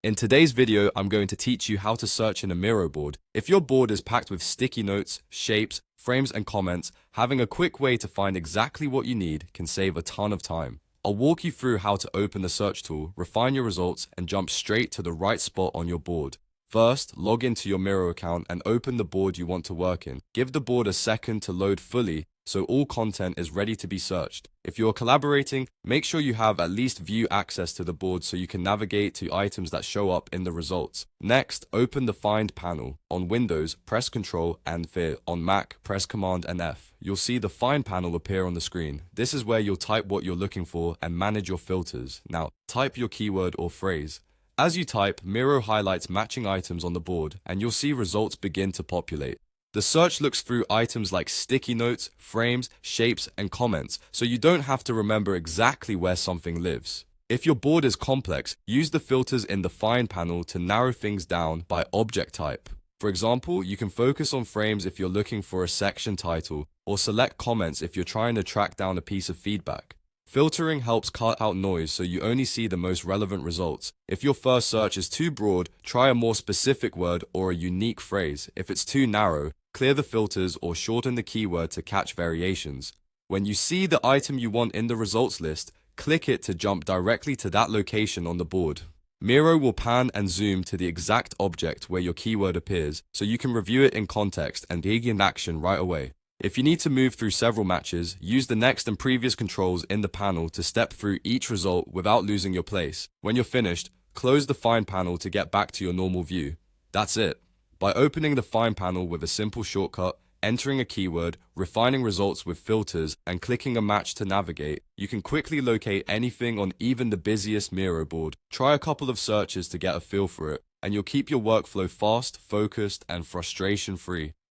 In today's video, I'm going to teach you how to search in a Miro board. If your board is packed with sticky notes, shapes, frames, and comments, having a quick way to find exactly what you need can save a ton of time. I'll walk you through how to open the search tool, refine your results, and jump straight to the right spot on your board. First, log into your Miro account and open the board you want to work in. Give the board a second to load fully so all content is ready to be searched. If you're collaborating, make sure you have at least view access to the board so you can navigate to items that show up in the results. Next, open the Find panel. On Windows, press Ctrl and F. On Mac, press Command and F. You'll see the Find panel appear on the screen. This is where you'll type what you're looking for and manage your filters. Now, type your keyword or phrase. As you type, Miro highlights matching items on the board, and you'll see results begin to populate. The search looks through items like sticky notes, frames, shapes, and comments, so you don't have to remember exactly where something lives. If your board is complex, use the filters in the Find panel to narrow things down by object type. For example, you can focus on frames if you're looking for a section title, or select comments if you're trying to track down a piece of feedback. Filtering helps cut out noise so you only see the most relevant results. If your first search is too broad, try a more specific word or a unique phrase. If it's too narrow, clear the filters or shorten the keyword to catch variations. When you see the item you want in the results list, click it to jump directly to that location on the board. Miro will pan and zoom to the exact object where your keyword appears, so you can review it in context and begin action right away. If you need to move through several matches, use the next and previous controls in the panel to step through each result without losing your place. When you're finished, close the Find panel to get back to your normal view. That's it. By opening the Find panel with a simple shortcut, entering a keyword, refining results with filters, and clicking a match to navigate, you can quickly locate anything on even the busiest Miro board. Try a couple of searches to get a feel for it, and you'll keep your workflow fast, focused, and frustration-free.